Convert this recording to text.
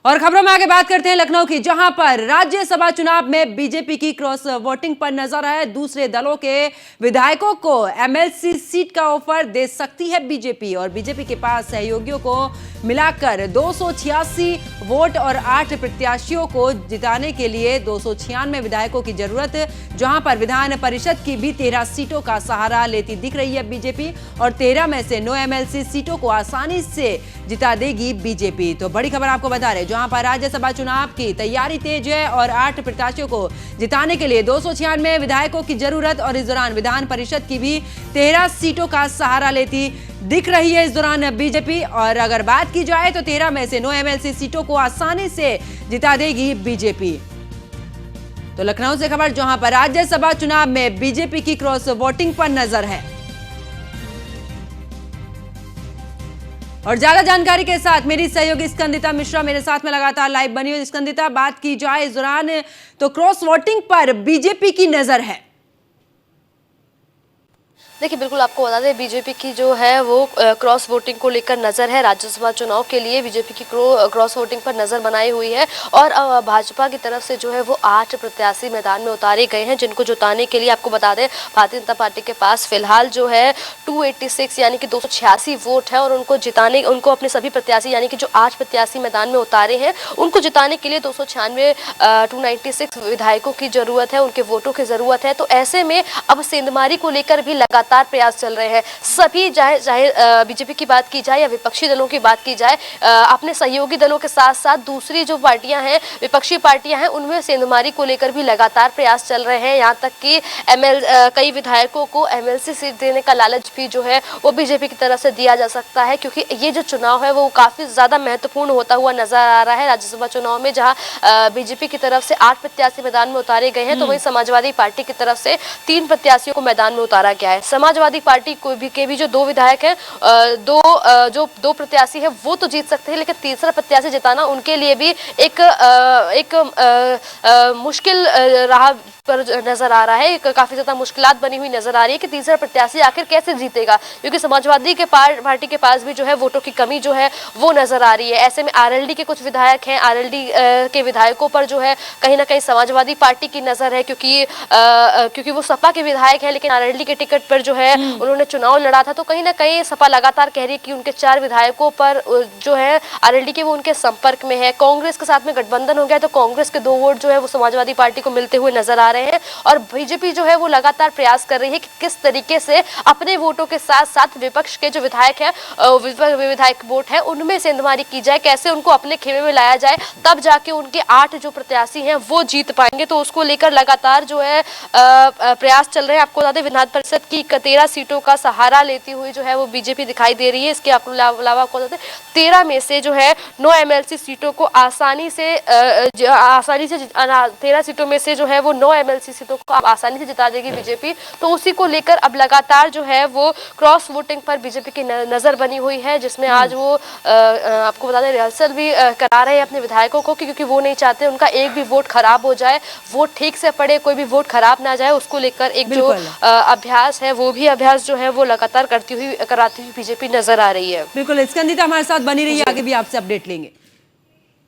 और खबरों में आगे बात करते हैं लखनऊ की, जहां पर राज्यसभा चुनाव में बीजेपी की क्रॉस वोटिंग पर नजर है। दूसरे दलों के विधायकों को एमएलसी सीट का ऑफर दे सकती है बीजेपी, और बीजेपी के पास सहयोगियों को मिलाकर 286 वोट और 8 प्रत्याशियों को जिताने के लिए 296 विधायकों की जरूरत, जहां पर विधान परिषद की भी 13 सीटों का सहारा लेती दिख रही है बीजेपी, और 13 में से 9 एमएलसी सीटों को आसानी से जिता देगी बीजेपी। तो बड़ी खबर आपको बता रहे, जहां पर राज्यसभा चुनाव की तैयारी तेज है और 8 प्रत्याशियों को जिताने के लिए 296 विधायकों की जरूरत, और इस दौरान विधान परिषद की भी 13 सीटों का सहारा लेती दिख रही है इस दौरान बीजेपी। और अगर बात की जाए तो 13 में से 9 एमएलसी सीटों को आसानी से जिता देगी बीजेपी। तो लखनऊ से खबर, जहां पर राज्यसभा चुनाव में बीजेपी की क्रॉस वोटिंग पर नजर है। और ज्यादा जानकारी के साथ मेरी सहयोगी स्कंदिता मिश्रा मेरे साथ में लगातार लाइव बनी हुई। स्कंदिता, बात की जाए इस दौरान तो क्रॉस वोटिंग पर बीजेपी की नजर है। देखिए, बिल्कुल आपको बता दें, बीजेपी की जो है वो क्रॉस वोटिंग को लेकर नज़र है। राज्यसभा चुनाव के लिए बीजेपी की क्रॉस वोटिंग पर नज़र बनाई हुई है, और भाजपा की तरफ से जो है वो 8 प्रत्याशी मैदान में उतारे गए हैं, जिनको जिताने के लिए आपको बता दें भारतीय जनता पार्टी के पास फिलहाल जो है 286 यानी कि 286 वोट है, और उनको अपने सभी प्रत्याशी यानी कि जो 8 प्रत्याशी मैदान में उतारे हैं उनको जिताने के लिए 296 विधायकों की जरूरत है, उनके वोटों की जरूरत है। तो ऐसे में अब सेंधमारी को लेकर भी लगातार प्रयास चल रहे हैं सभी, चाहे बीजेपी की बात की जाए या विपक्षी दलों की बात की जाए, अपने सहयोगी दलों के साथ साथ दूसरी जो पार्टियां हैं, विपक्षी पार्टियां हैं, उनमें सेंधमारी को लेकर भी लगातार प्रयास चल रहे हैं। यहाँ तक कि कई विधायकों को एमएलसी सीट देने का लालच भी जो है वो बीजेपी की तरफ से दिया जा सकता है, क्योंकि ये जो चुनाव है वो काफी ज्यादा महत्वपूर्ण होता हुआ नजर आ रहा है। राज्यसभा चुनाव में जहाँ बीजेपी की तरफ से 8 प्रत्याशी मैदान में उतारे गए हैं, तो वहीं समाजवादी पार्टी की तरफ से 3 प्रत्याशियों को मैदान में उतारा गया है। समाजवादी पार्टी के भी जो 2 विधायक हैं, दो प्रत्याशी है वो तो जीत सकते हैं, लेकिन तीसरा प्रत्याशी जिताना उनके लिए भी एक मुश्किल राह पर नजर आ रहा है। काफी ज्यादा मुश्किलात बनी हुई नजर आ रही है कि तीसरा प्रत्याशी आखिर कैसे जीतेगा, क्योंकि समाजवादी के पार्टी के पास भी जो है वोटों की कमी जो है वो नजर आ रही है। ऐसे में आरएलडी के कुछ विधायक हैं, आरएलडी के विधायकों पर जो है कहीं ना कहीं समाजवादी पार्टी की नजर है, क्योंकि वो सपा के विधायक है, लेकिन आरएलडी के टिकट पर जो है उन्होंने चुनाव लड़ा था। तो कहीं ना कहीं सपा लगातार कह रही है कि उनके 4 विधायकों पर जो है आरएलडी के वो उनके संपर्क में है। कांग्रेस के साथ में गठबंधन हो गया, तो कांग्रेस के 2 वोट जो है वो समाजवादी पार्टी को मिलते हुए नजर आ रहे हैं, और बीजेपी जो है वो लगातार प्रयास कर रही है कि किस तरीके से अपने वोटों के साथ साथ विपक्ष के जो विधायक है, विधायक वोट है, उनमें सेंधमारी की जाए, कैसे उनको अपने खेमे में लाया जाए, तब जाके उनके 8 जो प्रत्याशी हैं वो जीत पाएंगे। तो उसको लेकर लगातार जो है प्रयास चल रहे हैं। आपको बता दें, विधान परिषद की 13 सीटों का सहारा लेती हुई जो है वो बीजेपी दिखाई दे रही है। इसके अलावा आपको बता दें 13 में से जो है 9 एमएलसी सीटों को आसानी से 13 सीटों में से जो है वो 9 एमएलसी सीटों को आसानी से जिता देगी बीजेपी। तो उसी को लेकर अब लगातार जो है वो क्रॉस वोटिंग पर बीजेपी की नजर बनी हुई है, जिसमें आज वो आपको बता दें रिहर्सल भी करा रहे हैं अपने विधायकों को, क्योंकि वो नहीं चाहते उनका एक भी वोट खराब हो जाए, वोट ठीक से पड़े, कोई भी वोट खराब ना जाए। उसको लेकर एक जो अभ्यास है वो भी अभ्यास जो है वो लगातार कराती हुई बीजेपी नजर आ रही है। बिल्कुल, स्कंदिता हमारे साथ बनी रही है, आगे भी आपसे अपडेट लेंगे।